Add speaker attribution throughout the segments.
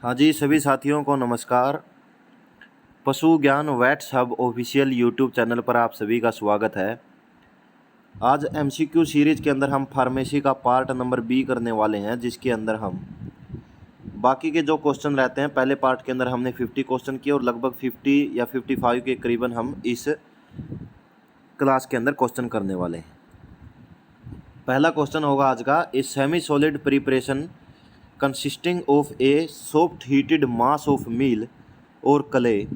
Speaker 1: हाँ जी, सभी साथियों को नमस्कार। Pashu Gyan Vets Hub official YouTube channel पर आप सभी का स्वागत है। आज एमसीक्यू सीरीज़ के अंदर हम फार्मेसी का पार्ट नंबर बी करने वाले हैं, जिसके अंदर हम बाकी के जो क्वेश्चन रहते हैं, पहले पार्ट के अंदर हमने 50 क्वेश्चन किए और लगभग 50 या 55 के करीबन हम इस क्लास के अंदर क्वेश्चन करने वाले हैं। पहला क्वेश्चन होगा आज का, a semi solid preparation consisting of a soft heated mass of meal or clay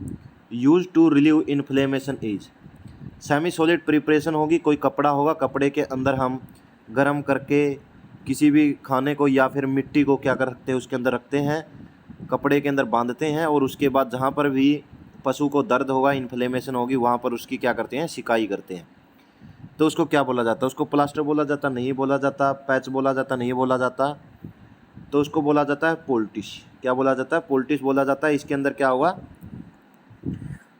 Speaker 1: used to relieve inflammation is। Semi solid preparation होगी, कोई कपड़ा होगा, कपड़े के अंदर हम गर्म करके किसी भी खाने को या फिर मिट्टी को क्या करते हैं उसके अंदर रखते हैं, कपड़े के अंदर बांधते हैं और उसके बाद जहाँ पर भी पशु को दर्द होगा, इन्फ्लेमेशन होगी, वहाँ पर उसकी क्या करते हैं, सिकाई करते हैं। तो उसको क्या बोला जाता है? उसको प्लास्टर बोला जाता, नहीं बोला जाता, पैच बोला जाता, नहीं बोला जाता, तो उसको बोला जाता है पोल्टिश। क्या बोला जाता है? पोल्टिश बोला जाता है। इसके अंदर क्या होगा,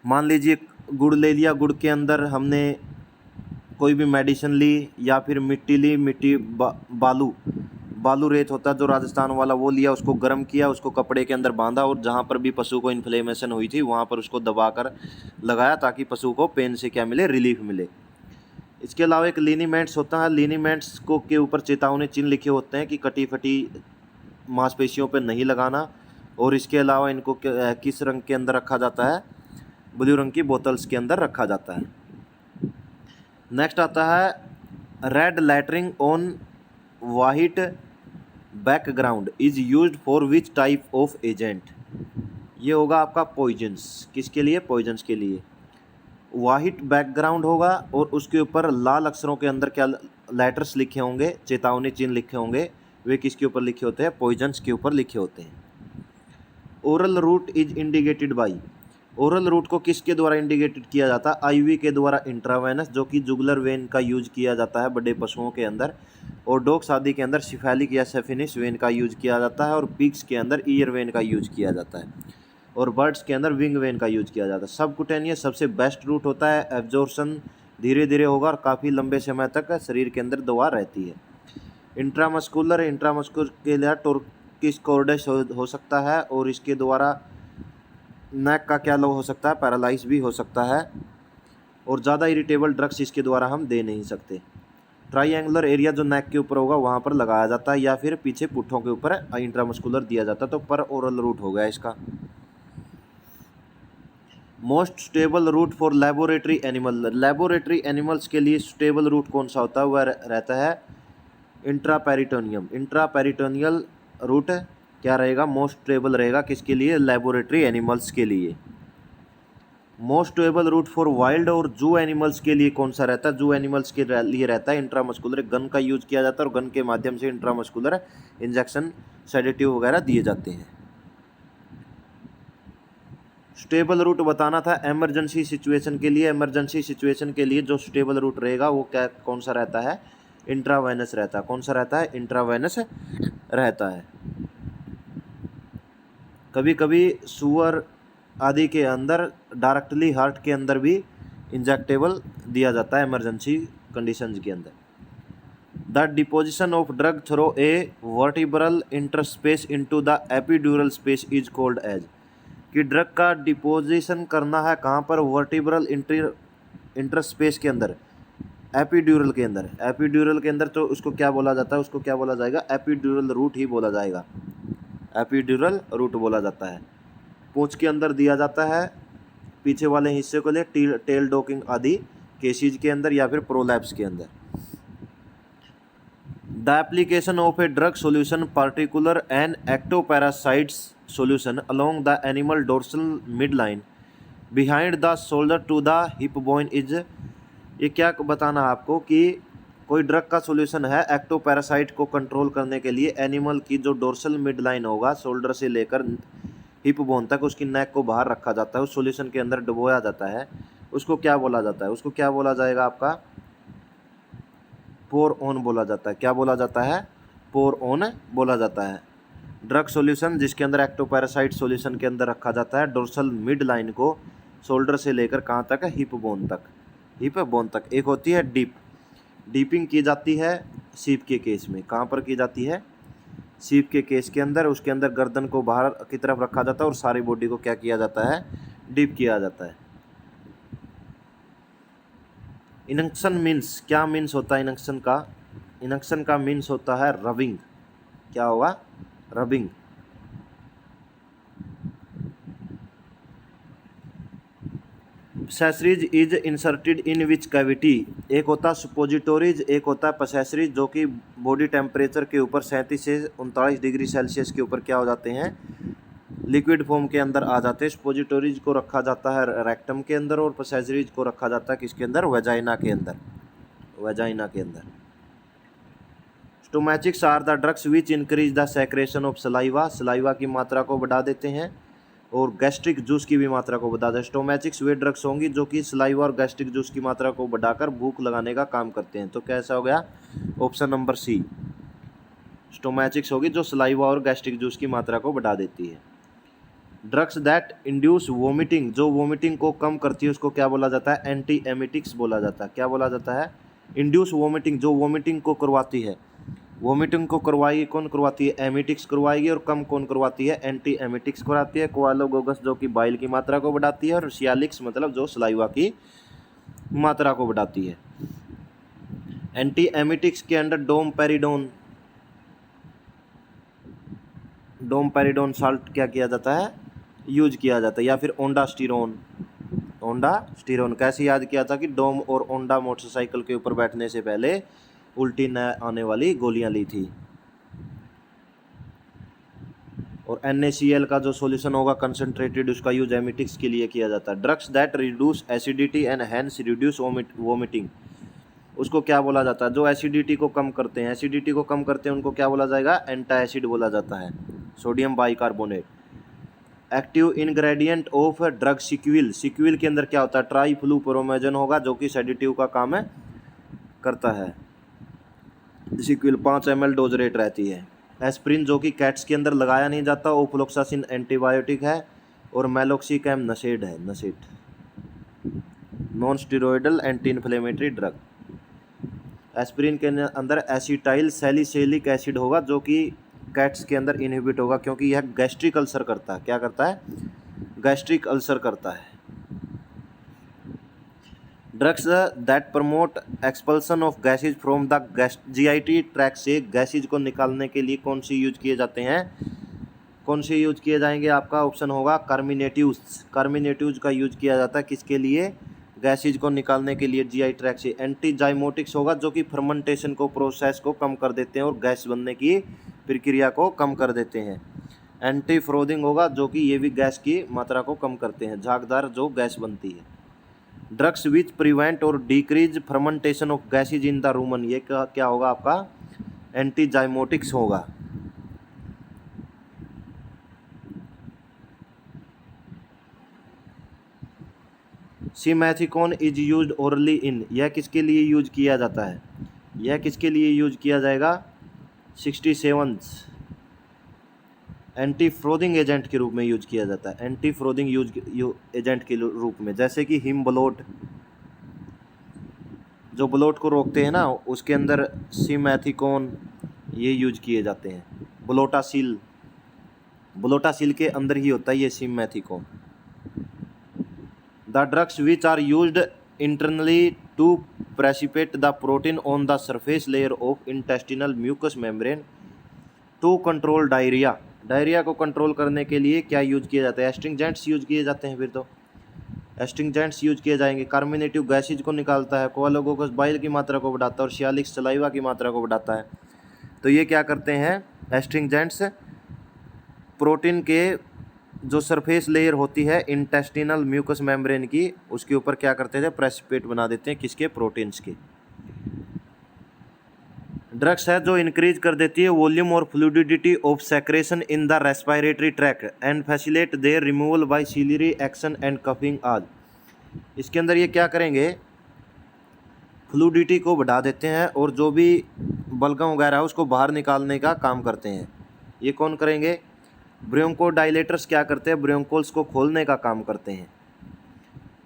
Speaker 1: मान लीजिए गुड़ ले लिया, गुड़ के अंदर हमने कोई भी मेडिसिन ली या फिर मिट्टी ली, मिट्टी बालू रेत होता है जो राजस्थान वाला, वो लिया, उसको गर्म किया, उसको कपड़े के अंदर बांधा और जहाँ पर भी पशु को इन्फ्लेमेशन हुई थी वहाँ पर उसको दबाकर लगाया ताकि पशु को पेन से क्या मिले, रिलीफ मिले। इसके अलावा एक लिनीमेंट्स होता है। लिनीमेंट्स को के ऊपर चेतावनी चिन्ह लिखे होते हैं कि कटी फटी मांसपेशियों पर नहीं लगाना। और इसके अलावा इनको किस रंग के अंदर रखा जाता है? ब्लू रंग की बोतल्स के अंदर रखा जाता है। नेक्स्ट आता है red lettering on white background is used for which type of agent. ये होगा आपका पॉइजन्स। किसके लिए? पॉइजन्स के लिए। वाइट बैकग्राउंड होगा और उसके ऊपर लाल अक्षरों के अंदर क्या लेटर्स लिखे होंगे, चेतावनी चिन्ह लिखे होंगे। वे किसके ऊपर लिखे होते हैं? पॉइजन्स के ऊपर लिखे होते हैं। Oral route is indicated by. Oral route को किसके द्वारा इंडिकेटेड किया जाता है? आईवी के द्वारा इंट्रावेनस, जो कि जुगुलर वेन का यूज किया जाता है बड़े पशुओं के अंदर, और डॉग्स आदि के अंदर सिफेलिक या सेफिनिस वेन का यूज किया जाता है, और पिग्स के अंदर ईयर वेन का यूज किया जाता है, और बर्ड्स के अंदर विंग वेन का यूज किया जाता है। सबकुटेनियस सबसे बेस्ट रूट होता है। एब्जॉर्प्शन धीरे धीरे होगा और काफ़ी लंबे समय तक शरीर के अंदर दवा रहती है। इंट्रामस्कुलर के लिए टोर्किस कॉर्डेस हो सकता है और इसके द्वारा नेक का क्या लो हो सकता है? पैरालाइज भी हो सकता है, और ज़्यादा इरिटेबल ड्रग्स इसके द्वारा हम दे नहीं सकते। ट्राइएंगुलर एरिया जो नेक के ऊपर होगा वहाँ पर लगाया जाता है, या फिर पीछे पुट्ठों के ऊपर इंट्रामस्कुलर दिया जाता है। तो पर ओरल रूट हो गया इसका। Most stable root for laboratory animal. Laboratory animals के लिए स्टेबल रूट कौन सा होता है? वह रहता है इंट्रापेरिटोनियम। इंट्रापेरिटोनियल रूट क्या रहेगा? मोस्ट स्टेबल रहेगा। किसके लिए? लेबोरेटरी एनिमल्स के लिए। Most stable root for wild और जू एनिमल्स के लिए कौन सा रहता है? जू एनिमल्स के लिए रहता है इंट्रामस्कुलर। गन का यूज किया जाता है और गन के माध्यम से इंट्रामस्कुलर इंजेक्शन, सेडेटिव वगैरह दिए जाते हैं। स्टेबल रूट बताना था इमरजेंसी सिचुएशन के लिए। इमरजेंसी सिचुएशन के लिए जो स्टेबल रूट रहेगा वो क्या, कौन सा रहता है? इंट्रावेनस रहता है। कौन सा रहता है? इंट्रावेनस रहता है। कभी कभी सुअर आदि के अंदर डायरेक्टली हार्ट के अंदर भी इंजेक्टेबल दिया जाता है इमरजेंसी कंडीशंस के अंदर। The deposition of drug through a vertebral interspace into the epidural space is called as. कि ड्रग का डिपोजिशन करना है कहाँ पर? वर्टिब्रल इंटरस्पेस के अंदर, एपिड्यूरल के अंदर। एपिड्यूरल के अंदर तो उसको क्या बोला जाता है? उसको क्या बोला जाएगा? एपिड्यूरल रूट ही बोला जाएगा। एपिड्यूरल रूट बोला जाता है। पूंछ के अंदर दिया जाता है, पीछे वाले हिस्से को ले टेल डॉकिंग आदि केसेज के अंदर या फिर प्रोलैप्स के अंदर। The application of a drug solution particular an ectoparasites solution along the animal dorsal midline behind the shoulder to the hip bone is। ये क्या बताना है आपको कि कोई ड्रग का सॉल्यूशन है एक्टोपैरासाइट को कंट्रोल करने के लिए एनिमल की जो डोर्सल मिड लाइन होगा, शोल्डर से लेकर हिप बोन तक, उसकी नेक को बाहर रखा जाता है, उस सॉल्यूशन के अंदर डुबोया जाता है। उसको क्या बोला जाता है? उसको क्या बोला जाएगा आपका? पोर ऑन बोला जाता है। क्या बोला जाता है? पोर ऑन बोला जाता है। ड्रग सॉल्यूशन जिसके अंदर एक्टोपैरासाइट सॉल्यूशन के अंदर रखा जाता है डोर्सल मिड लाइन को शोल्डर से लेकर कहाँ तक? हिप बोन तक। हिप बोन तक। एक होती है डीपिंग की जाती है सीप के केस में। कहाँ पर की जाती है? सीप के केस के अंदर, उसके अंदर गर्दन को बाहर की तरफ रखा जाता है और सारी बॉडी को क्या किया जाता है, डीप किया जाता है। इनक्शन मीन्स, क्या मीन्स होता है इनक्शन का? इनक्शन का मीन्स होता है रबिंग। क्या होगा? Rubbing. Pessaries is inserted in which cavity? एक होता है सुपोजिटोरीज, एक होता है पसेसरीज, जो कि बॉडी टेम्परेचर के ऊपर 37 से 39 डिग्री सेल्सियस के ऊपर क्या हो जाते हैं, लिक्विड फॉर्म के अंदर आ जाते हैं। सुपोजिटोरीज को रखा जाता है रेक्टम के अंदर और पसेसरीज को रखा जाता है किसके अंदर, वेजाइना के अंदर, वेजाइना के अंदर। Stomachics are the drugs which increase the secretion of saliva, saliva की मात्रा को बढ़ा देते हैं और गैस्ट्रिक जूस की भी मात्रा को बढ़ा देते हैं। स्टोमैचिक्स वे ड्रग्स होंगी जो कि सलाइवा और गैस्ट्रिक जूस की मात्रा को बढ़ाकर भूख लगाने का काम करते हैं। तो कैसा हो गया? ऑप्शन नंबर सी, स्टोमैचिक्स होगी जो सलाइवा और गैस्ट्रिक जूस की मात्रा को बढ़ा देती है। ड्रग्स दैट इंड्यूस वोमिटिंग, जो वोमिटिंग को कम करती है उसको क्या बोला जाता है, एंटी एमिटिक्स बोला जाता है। क्या बोला जाता है? इंड्यूस वोमिटिंग, जो वोमिटिंग को करवाती है। वोमिटिंग को करवाएगी कौन करवाती है? एमिटिक्स करवाएगी। और कम कौन करवाती है? एंटी एमिटिक्स करवाती है। कोआलोगोगस जो कि बाइल की मात्रा को बढ़ाती है और सियालिक्स मतलब जो सलाइवा की मात्रा को बढ़ाती है। एंटी एमिटिक्स के अंदर डोमपेरिडोन, डोमपेरिडोन साल्ट क्या किया जाता है, यूज किया जाता है। या फिर ओंडास्टिरोन, ओंडास्टिरोन कैसे याद किया था कि डोम और ओंडा मोटरसाइकिल के ऊपर बैठने से पहले उल्टी न आने वाली गोलियां ली थी। और NaCl का जो सॉल्यूशन होगा कंसंट्रेटेड, उसका यूज एमिटिक्स के लिए किया जाता है। Drugs that reduce acidity and hence reduce vomiting, उसको क्या बोला जाता है? जो एसिडिटी को कम करते हैं, एसिडिटी को कम करते हैं उनको क्या बोला जाएगा? एंटाएसिड बोला जाता है। Sodium bicarbonate. Active ingredient of drug सिक्विल, सिक्विल के अंदर क्या होता है? ट्राइफ्लूप्रोमेजन होगा जो कि सेडेटिव का काम करता है। सिक्विल 5 ml डोज रेट रहती है। एस्प्रिन जो कि कैट्स के अंदर लगाया नहीं जाता। ओफ्लोक्सासिन एंटीबायोटिक है और मेलोक्सिकैम नशेड है, NSAID non steroidal anti inflammatory drug. Aspirin के अंदर एसिटाइल सैलिसिलिक एसिड होगा जो कि कैट्स के अंदर इनहिबिट होगा क्योंकि यह गैस्ट्रिक अल्सर करता है। क्या करता है? गैस्ट्रिक अल्सर करता है। Drugs that promote expulsion of gases from the GIT track से गैसेज को निकालने के लिए कौन सी यूज किए जाते हैं? कौन से यूज किए जाएंगे? आपका ऑप्शन होगा कार्मिनेटिव्स, कार्मिनेटिव्स का यूज किया जाता है किसके लिए? गैसेज को निकालने के लिए GI ट्रैक से। एंटीजाइमोटिक्स होगा जो कि फर्मेंटेशन को, प्रोसेस को कम कर देते हैं और गैस बनने की प्रक्रिया को कम कर देते हैं। एंटी फ्रोदिंग होगा जो कि ये भी गैस की मात्रा को कम करते हैं, झागदार जो गैस बनती है। ड्रग्स विच प्रिवेंट और decrease fermentation of gases in the Roman, ये क्या होगा आपका? एंटीजाइमोटिक्स होगा। सिमैथिकॉन इज यूज्ड ओरली इन, यह किसके लिए यूज किया जाता है? यह किसके लिए यूज किया जाएगा? 67 एंटी फ्रोदिंग एजेंट के रूप में यूज किया जाता है। एंटी फ्रोदिंग एजेंट के रूप में, जैसे कि हिम ब्लोट, जो ब्लोट को रोकते हैं ना, उसके अंदर सिमैथिकॉन ये यूज किए जाते हैं। ब्लोटासिल, ब्लोटासिल के अंदर ही होता है ये simethicone. The drugs which are used internally to precipitate the protein on the surface layer of intestinal mucous membrane to control diarrhoea, diarrhoea को कंट्रोल करने के लिए क्या यूज किए जाते हैं? एस्ट्रिंजेंट्स यूज किए जाते हैं। फिर तो एस्ट्रिंजेंट्स यूज किए जाएंगे। कार्मिनेटिव गैसेज को निकालता है, कोआलोगोगस बाइल की मात्रा को बढ़ाता है और सियालिक्स सलाइवा की मात्रा को बढ़ाता है। तो ये क्या करते हैं? एस्ट्रिंजेंट्स प्रोटीन के जो सरफेस लेयर होती है इंटेस्टिनल म्यूकस मेम्ब्रेन की, उसके ऊपर क्या करते थे? प्रेसिपिटेट बना देते हैं किसके? प्रोटीन्स के। ड्रग्स है जो इंक्रीज कर देती है वॉल्यूम और fluidity of secretion in the respiratory tract and facilitate their removal by ciliary action and coughing आज। इसके अंदर ये क्या करेंगे? फ्लूइडिटी को बढ़ा देते हैं और जो भी बलगम वगैरह है उसको बाहर निकालने का काम करते हैं। ये कौन करेंगे? ब्रोंकोडाइलेटर्स क्या करते हैं? ब्रोंकोल्स को खोलने का काम करते हैं।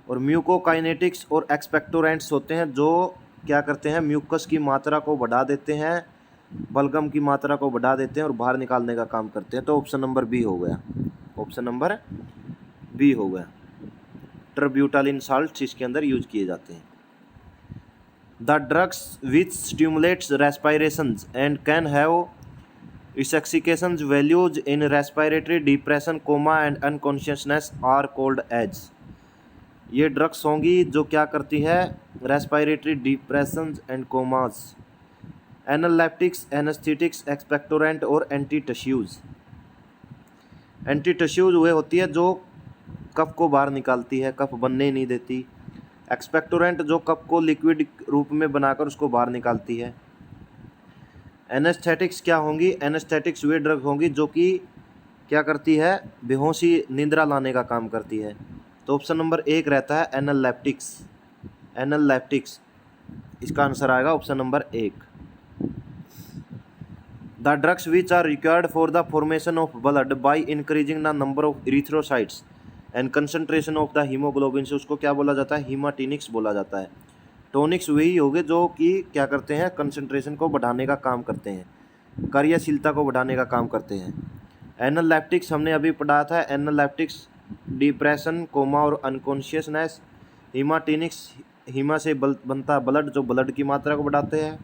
Speaker 1: और म्यूकोकाइनेटिक्स और एक्सपेक्टोरेंट्स होते हैं जो क्या करते हैं? म्यूकस की मात्रा को बढ़ा देते हैं बलगम की मात्रा को बढ़ा देते हैं और बाहर निकालने का काम करते हैं। तो ऑप्शन नंबर बी हो गया, ऑप्शन नंबर बी हो गया। ट्रब्यूटालिन साल्ट इसके अंदर यूज किए जाते हैं। The drugs which stimulates respiration and can have intoxications values in respiratory depression, coma and unconsciousness are called as। ये ड्रग्स होंगी जो क्या करती है, respiratory depression and comas, analeptics, anaesthetics, expectorant और एंटी टश्यूज। एंटी टश्यूज वह होती है जो कफ को बाहर निकालती है, कफ बनने नहीं देती। एक्सपेक्टोरेंट जो कफ को लिक्विड रूप में बनाकर उसको बाहर निकालती है। एनेस्थेटिक्स क्या होंगी, एनेस्थेटिक्स वे ड्रग होंगी जो कि क्या करती है, बेहोशी निंद्रा लाने का काम करती है। तो ऑप्शन नंबर एक रहता है एनालिप्टिक्स, एनालिप्टिक्स इसका आंसर आएगा ऑप्शन नंबर एक। The drugs which are required for the formation of blood by increasing the number of erythrocytes and concentration of the haemoglobin, से उसको क्या बोला जाता है, हीमाटिनिक्स बोला जाता है। टॉनिक्स वही होंगे जो कि क्या करते हैं, कंसंट्रेशन को बढ़ाने का काम करते हैं, कार्यशीलता को बढ़ाने का काम करते हैं। एनालिप्टिक्स हमने अभी पढ़ा था, एनालिप्टिक्स डिप्रेशन, कोमा और अनकॉन्शियसनेस। हीमाटिनिक्स हीमा से बनता ब्लड जो ब्लड की मात्रा को बढ़ाते हैं।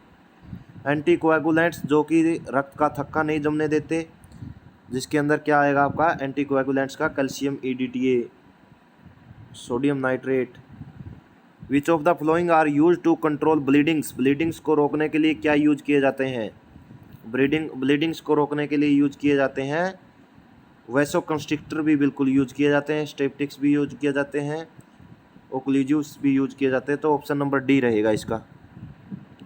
Speaker 1: एंटीकोएगुलेंट्स जो कि रक्त का थक्का नहीं जमने देते, जिसके अंदर क्या आएगा आपका एंटीकोएगुलेंट्स का, calcium EDTA, sodium nitrate. Which of the following are use to control bleedings, bleedings को रोकने के लिए क्या यूज किए जाते हैं, ब्लीडिंग्स को रोकने के लिए यूज किए जाते हैं वैसो कंस्ट्रिक्टर भी बिल्कुल यूज किए जाते हैं, स्टेप्टिक्स भी यूज किए जाते हैं, ओक्लूजिव्स भी यूज किए जाते हैं। तो ऑप्शन नंबर डी रहेगा इसका,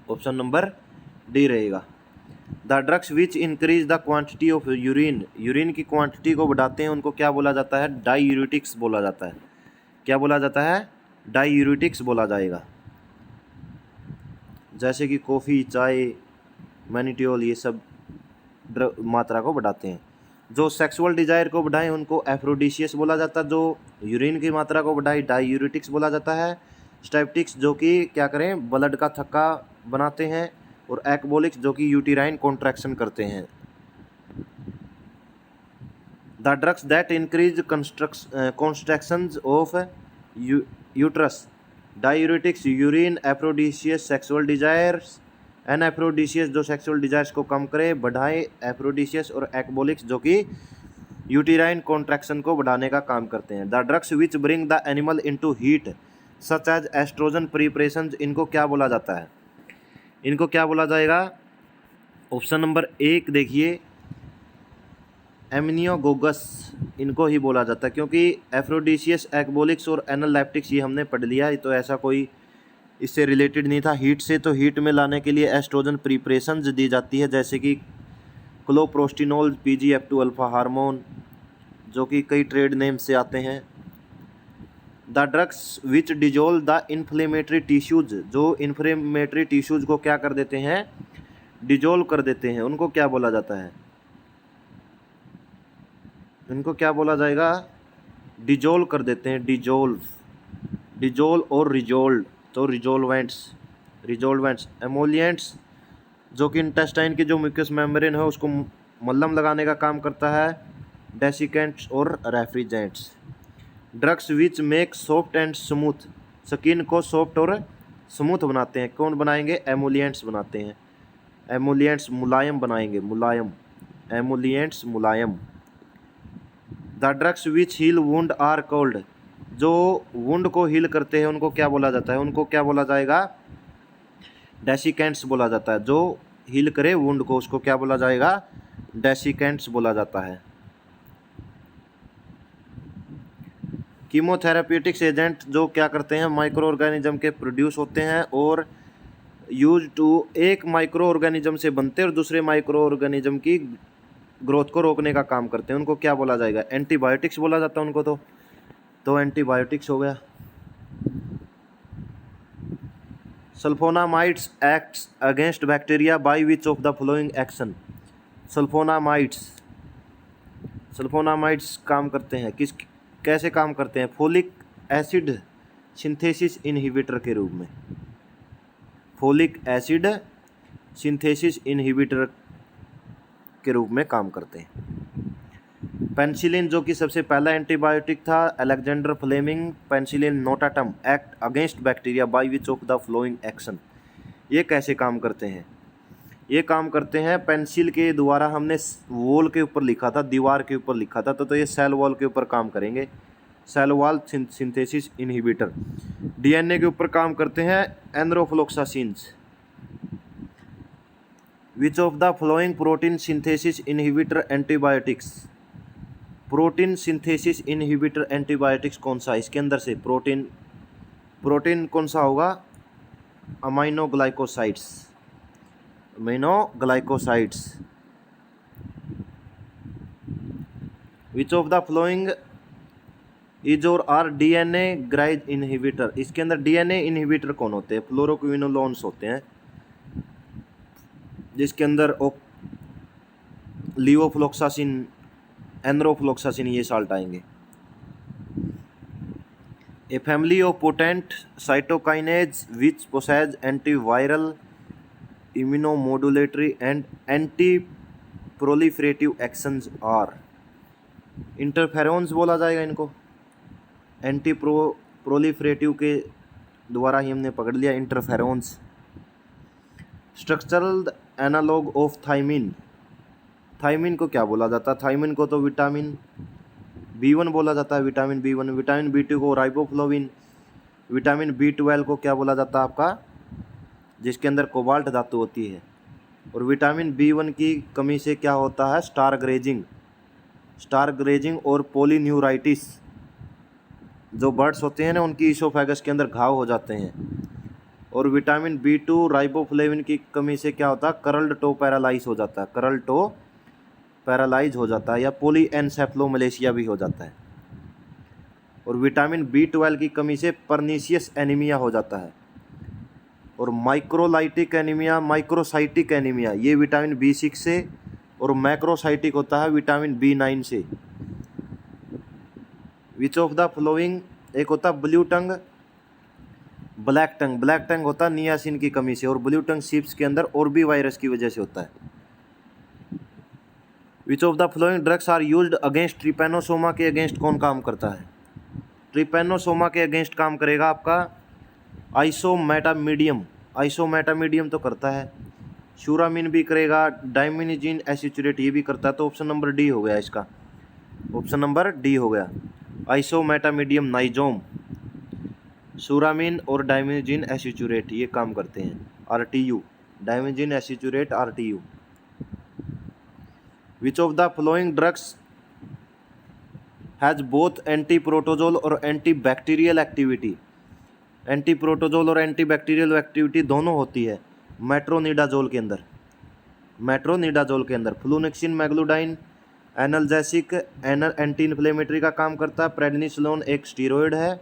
Speaker 1: ऑप्शन नंबर डी रहेगा। The drugs which increase the quantity of urine, urine की क्वांटिटी को बढ़ाते हैं, उनको क्या बोला जाता है, डाईयूरेटिक्स बोला जाता है। क्या बोला जाता है, डाईयूरेटिक्स बोला जाएगा। जैसे कि कॉफ़ी, चाय, मैनिटियोल, ये सब मात्रा को बढ़ाते हैं। जो सेक्सुअल डिजायर को बढ़ाएं उनको एफ्रोडिशियस बोला जाता है, जो यूरिन की मात्रा को बढ़ाए डाईयूरेटिक्स बोला जाता है। स्टेप्टिक्स जो कि क्या करें, ब्लड का थक्का बनाते हैं, और एक्बोलिक्स जो कि यूटेराइन कॉन्ट्रैक्शन करते हैं। The drugs that increase constructions of uterus, diuretics, urine, aphrodisiacs, sexual desires. Anaphrodisiacs जो सेक्सुअल डिजायर्स को कम करे बढ़ाए, एफ्रोडिशियस और एक्बोलिक्स जो कि यूटेराइन कॉन्ट्रैक्शन को बढ़ाने का काम करते हैं। The drugs which bring the animal into heat such as oestrogen preparations, इनको क्या बोला जाता है, इनको क्या बोला जाएगा, ऑप्शन नंबर एक देखिए एमनियोगोगस, इनको ही बोला जाता है। क्योंकि एफ्रोडिशियस, एक्बोलिक्स और एनालिप्टिक्स ये हमने पढ़ लिया, तो ऐसा कोई इससे रिलेटेड नहीं था हीट से। तो हीट में लाने के लिए एस्ट्रोजन प्रिपरेशंस दी जाती है, जैसे कि क्लोप्रोस्टिनोल, PGF2 अल्फा हार्मोन, जो कि कई ट्रेड नेम से आते हैं। The drugs which dissolve the inflammatory tissues, जो इन्फ्लेमेटरी टिश्यूज को क्या कर देते हैं, डिजोल्व कर देते हैं, उनको क्या बोला जाता है, इनको क्या बोला जाएगा, डिजोल्व कर देते हैं, डिजोल्व, डिजोल्व और रिजोल्व। तो रिजोल्वेंट्स, एमोलिएंट्स जो कि इंटेस्टाइन की जो म्यूकस मेम्ब्रेन है उसको मल्लम लगाने का काम करता है, डेसिकेंट्स और refrigerants. Drugs which make soft and smooth, skin को सॉफ्ट और स्मूथ बनाते हैं, कौन बनाएंगे, एमोलिएंट्स बनाते हैं, एमोलिएंट्स मुलायम बनाएंगे, मुलायम, एमोलिएंट्स मुलायम। The drugs which heal wound are called, जो वुंड को हील करते हैं उनको क्या बोला जाता है, उनको क्या बोला जाएगा, डेसिकेंट्स बोला जाता है। जो हील करे वुंड को उसको क्या बोला जाएगा, डेसिकेंट्स बोला जाता है। कीमोथेरेप्यूटिक्स एजेंट जो क्या करते हैं, माइक्रो ऑर्गेनिज्म के प्रोड्यूस होते हैं और यूज टू, एक माइक्रो ऑर्गेनिज्म से बनते हैं और दूसरे माइक्रो ऑर्गेनिज्म की ग्रोथ को रोकने का काम करते हैं, उनको क्या बोला जाएगा, एंटीबायोटिक्स बोला जाता है उनको। तो एंटीबायोटिक्स हो गया। Sulphonamides acts against bacteria by which of the following action, sulphonamides काम करते हैं किस, कैसे काम करते हैं, फोलिक एसिड सिंथेसिस इनहिबिटर के रूप में, फोलिक एसिड सिंथेसिस इनहिबिटर के रूप में काम करते हैं। पेनिसिलिन जो कि सबसे पहला एंटीबायोटिक था, Alexander Fleming penicillin notatum act against bacteria by which of the following action. ये कैसे काम करते हैं? ये काम करते हैं पेंसिल के द्वारा, हमने वॉल के ऊपर लिखा था, दीवार के ऊपर लिखा था, तो ये सेल वॉल के ऊपर काम करेंगे, cell wall synthesis inhibitor. DNA के ऊपर काम करते हैं enrofloxacins. Which of the following protein synthesis inhibitor antibiotics. Protein synthesis inhibitor antibiotics कौन सा? इसके अंदर से प्रोटीन कौन सा होगा? Aminoglycosides. Which of the following is और आर डीएनए ग्राइज इनहिबिटर। इसके अंदर डीएनए इनहिबिटर कौन होते हैं? फ्लोरोक्विनोलोन्स होते हैं, जिसके अंदर लिवोफ्लोक्सासिन, एंथ्रोफ्लोक्सासिन ये साल्ट आएंगे। A family of potent cytokines which possess antiviral, immunomodulatory and anti proliferative actions are. Interferons बोला जाएगा इनको, एंटी प्रोलिफरेटिव के द्वारा ही हमने पकड़ लिया, interferons. Structural analogue of thiamine. Thiamine को क्या बोला जाता है? थायमिन को तो विटामिन B1 बोला जाता है, विटामिन B1। विटामिन B2 को राइबोफ्लोविन। विटामिन B12 को क्या बोला जाता है आपका? जिसके अंदर कोबाल्ट धातु होती है। और विटामिन B1 की कमी से क्या होता है? स्टार ग्रेजिंग और पोलीन्यूराइटिस। जो बर्ड्स होते हैं ना, उनकी ईसोफेगस के अंदर घाव हो जाते हैं। और विटामिन B2 राइबोफ्लेविन की कमी से क्या होता है? करल्ड टो पैरालाइज हो जाता है, या पॉलीएन्सेफलोमलेशिया भी हो जाता है। और विटामिन B12 की कमी से परनीशियस एनीमिया हो जाता है। और माइक्रोसाइटिक एनीमिया ये विटामिन B6 से, और मैक्रोसाइटिक होता है विटामिन B9 से। विच ऑफ द फ्लोइंग, एक होता है ब्लू टंग, ब्लैक टंग होता है नियासिन की कमी से, और ब्लू टंग शीप्स के अंदर और भी वायरस की वजह से होता है। Which of the following drugs are used against trypanosoma के अगेंस्ट कौन काम करता है? ट्रिपैनोसोमा के अगेंस्ट काम करेगा आपका आइसोमेटामीडियम तो करता है, शूरामीन भी करेगा, डाइमिनिजिन एसिचुरेट ये भी करता है। तो ऑप्शन नंबर डी हो गया इसका, ऑप्शन नंबर डी हो गया। आइसोमेटामीडियम, नाइजोम, शूरामीन और डाइमिनिजिन एसिचुरेट ये काम करते हैं। RTU, diminazene aceturate RTU। Which of the following drugs has both anti protozoal और anti bacterial activity. Anti protozoal और एंटी बैक्टीरियल एक्टिविटी दोनों होती है मेट्रोनिडाजोल के अंदर। Flunixin meglumine analgesic, anti inflammatory का काम करता है। प्रेडनिसोलोन एक स्टीरॉयड है,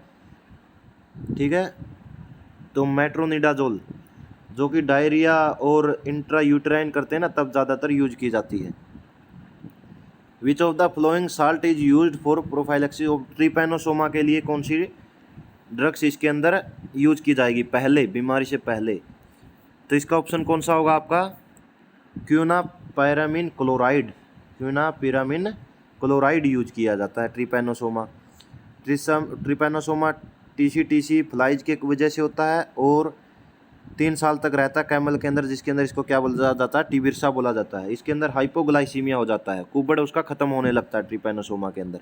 Speaker 1: ठीक है। तो मेट्रोनिडाजोल जो कि डायरिया और इंट्रायूटेराइन करते हैं ना, तब ज़्यादातर यूज की जाती है। Which of the flowing salt is used for prophylaxis of Trypanosoma के लिए कौन सी ड्रग्स इसके अंदर यूज की जाएगी पहले, बीमारी से पहले? तो इसका ऑप्शन कौन सा होगा आपका? क्विनापिरामिन क्लोराइड यूज किया जाता है ट्रिपैनोसोमा। ट्रिपैनोसोमा TC फ्लाइज के वजह से होता है, और 3 साल तक रहता है कैमल के अंदर, जिसके अंदर इसको क्या बोला जाता है? टिबिरसा बोला जाता है। इसके अंदर हाइपोग्लाइसीमिया हो जाता है, कुबड़ उसका खत्म होने लगता है ट्रिपैनोसोमा के अंदर।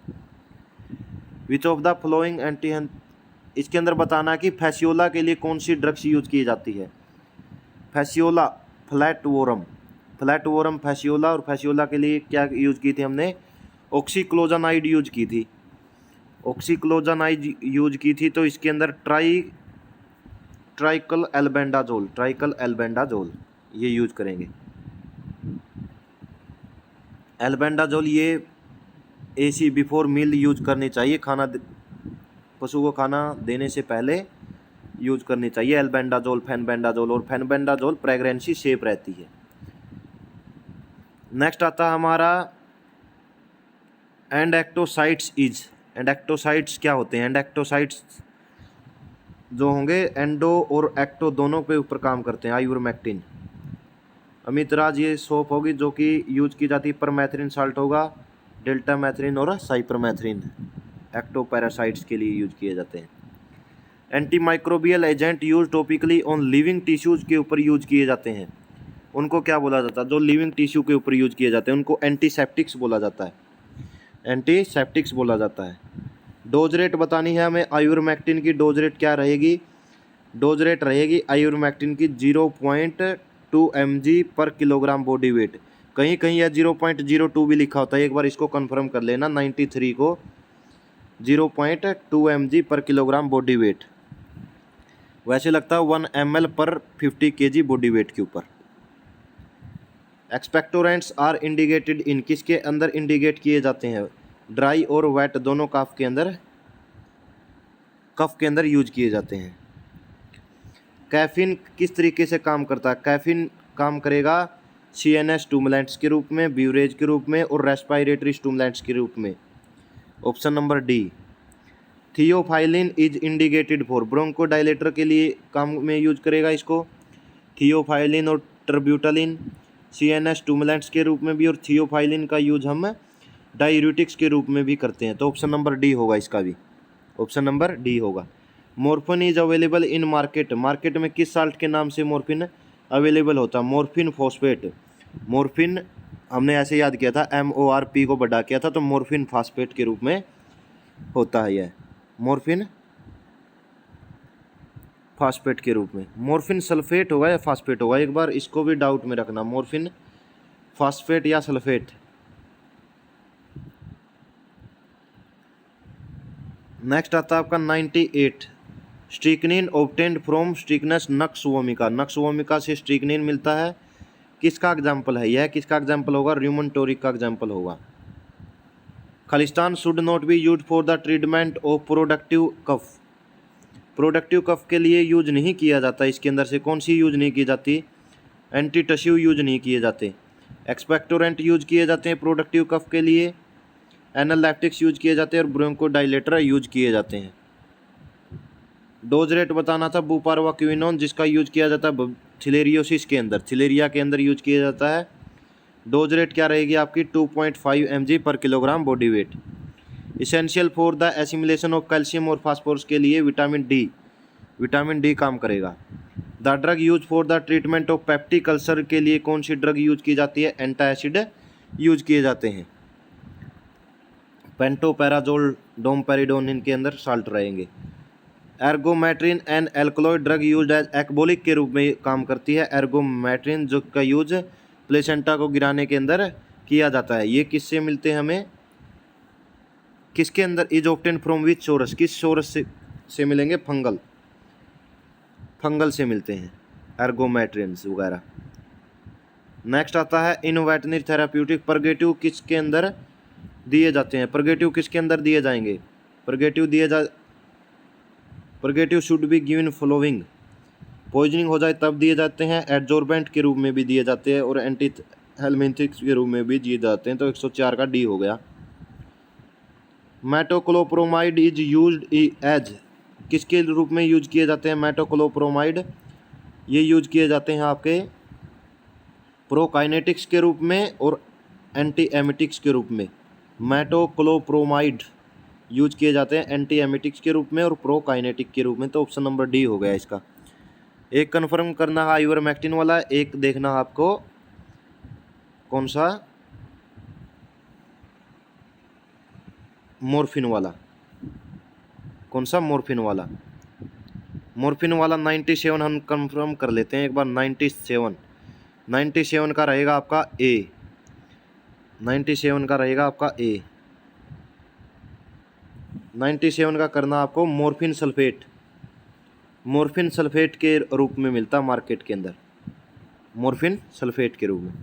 Speaker 1: विच ऑफ द फ्लोइंग इसके अंदर बताना कि फैसियोला के लिए कौन सी ड्रग्स यूज की जाती है? Fasciola, flatworm Fasciola. और फैसियोला के लिए क्या यूज की थी हमने? ऑक्सीक्लोजानाइड यूज की थी। तो इसके अंदर ट्राइकल एल्बेंडाजोल ये यूज करेंगे। एल्बेंडाजोल ये AC बिफोर मील यूज करनी चाहिए, पशु को खाना देने से पहले यूज करनी चाहिए एल्बेंडाजोल, फेनबेंडाजोल। और फेनबेंडाजोल प्रेगनेंसी सेफ रहती है। नेक्स्ट आता है हमारा एंडएक्टोसाइट्स क्या होते हैं? एंडएक्टोसाइट्स जो होंगे एंडो और एक्टो दोनों पे ऊपर काम करते हैं। आइवरमेक्टिन, अमितराज ये सोप होगी जो कि यूज की जाती है। परमेथ्रिन साल्ट होगा, डेल्टामेथ्रिन और साइपरमेथ्रिन एक्टोपैरासाइट्स के लिए यूज किए जाते हैं। Antimicrobial agent use topically on living tissues के ऊपर यूज किए जाते हैं। उनको क्या बोला जाता है? जो लिविंग टिश्यू के ऊपर यूज किए जाते हैं उनको एंटीसेप्टिक्स बोला जाता है, एंटीसेप्टिक्स बोला जाता है। डोज रेट बतानी है हमें। आयुर्मेक्टिन की डोज रेट क्या रहेगी? डोज रेट रहेगी आयुर्मेक्टिन की 0.2 mg पर किलोग्राम बॉडी वेट। कहीं कहीं यह 0.02 भी लिखा होता है, एक बार इसको कंफर्म कर लेना। 93 को 0.2 mg पर किलोग्राम बॉडी वेट, वैसे लगता है 1 ml पर 50 kg बॉडी वेट के ऊपर। एक्सपेक्टोरेंट्स आर इंडिकेटेड इन, किसके अंदर इंडिकेट किए जाते हैं? ड्राई और वेट दोनों कफ के अंदर यूज किए जाते हैं। कैफीन किस तरीके से काम करता है? कैफीन काम करेगा CNS स्टूमुलेंट्स के रूप में, ब्यूरेज के रूप में और रेस्पिरेटरी स्टूमुलेंट्स के रूप में। Option number D. Theophylline is indicated for, bronchodilator के लिए काम में यूज करेगा इसको। थियोफाइलिन और ट्रब्यूटलिन CNS स्टूमुलेंट्स के रूप में भी, और थियोफाइलिन का यूज हम डाययूरेटिक्स के रूप में भी करते हैं। तो ऑप्शन नंबर डी होगा इसका भी, ऑप्शन नंबर डी होगा। Morphine is available in market, market में किस साल्ट के नाम से मॉर्फिन अवेलेबल होता है? Morphine phosphate. मॉर्फिन हमने ऐसे याद किया था, MORP को बढ़ा किया था, तो मॉर्फिन फॉस्फेट के रूप में होता है यह, मॉर्फिन फास्फेट के रूप में। मॉर्फिन सल्फेट होगा या फास्फेट होगा, एक बार इसको भी डाउट में रखना, मॉर्फिन फास्फेट या सल्फेट। नेक्स्ट आता है आपका 98। Strychnine obtained from Strychnos nux vomica, nux vomica से स्ट्रिकनिन मिलता है। किसका एग्जाम्पल है यह? किसका एग्जाम्पल होगा? र्यूमेटोइड का एग्जाम्पल होगा। खालिस्तान should not be use for the treatment of productive cough, productive cough के लिए यूज नहीं किया जाता। इसके अंदर से कौन सी यूज नहीं की जाती? एंटीटशिव यूज नहीं किए जाते। एक्सपेक्टोरेंट यूज किए जाते हैं प्रोडक्टिव कफ के लिए, एनालिटिक्स यूज किए जाते हैं और ब्रोंकोडायलेटर यूज किए जाते हैं। डोज रेट बताना था। बुपारवाक्विनोन जिसका यूज किया जाता है थिलेरियोसिस के अंदर, थिलेरिया के अंदर यूज किया जाता है। डोज रेट क्या रहेगी आपकी? 2.5 mg पर kilogram body weight. Essential for the assimilation of calcium और फास्फोरस के लिए विटामिन डी काम करेगा। The drug use for the treatment of peptic ulcer के लिए कौन सी ड्रग यूज की जाती है? एंटासिड यूज किए जाते हैं। पेंटोपैराजोल, डोमपेरिडोन इनके अंदर साल्ट रहेंगे। Ergometrine an alkaloid drug use as ecbolic के रूप में काम करती है। एर्गोमेट्रिन जो का यूज प्लेसेंटा को गिराने के अंदर किया जाता है। ये किससे मिलते हैं हमें? किसके अंदर? Is obtain from which source, किस सोरस से मिलेंगे? फंगल से मिलते हैं एर्गोमेट्रिन्स वगैरह। नेक्स्ट आता है इनोवेटनरी थेराप्यूटिक। परगेटिव किसके अंदर दिए जाते हैं? परगेटिव किसके अंदर दिए जाएंगे? Purgative should be given following. Poisoning हो जाए तब दिए जाते हैं। एडजॉर्बेंट के रूप में भी दिए जाते हैं और एंटी हेलमिंथिक्स के रूप में भी दिए जाते हैं। तो 104 का डी हो गया। मेटोक्लोप्रोमाइड इज यूज्ड एज, किसके रूप में यूज किए जाते हैं? मेटोक्लोप्रोमाइड ये यूज किए जाते हैं आपके प्रोकाइनेटिक्स के रूप में और एंटी एमिटिक्स के रूप में। मेटोक्लोप्रोमाइड यूज किए जाते हैं एंटी एमिटिक्स के रूप में और प्रोकाइनेटिक के रूप में। तो ऑप्शन नंबर डी हो गया इसका। एक कन्फर्म करना है आइवरमेक्टिन वाला, एक देखना आपको कौन सा? मॉर्फिन वाला। कौन सा? मॉर्फिन वाला। मॉर्फिन वाला 97 हम कंफर्म कर लेते हैं एक बार। 97 का रहेगा आपका ए, 97 का रहेगा आपका ए। 97 का करना आपको मॉर्फिन सल्फेट, मॉर्फिन सल्फेट के रूप में मिलता मार्केट के अंदर, मॉर्फिन सल्फेट के रूप में।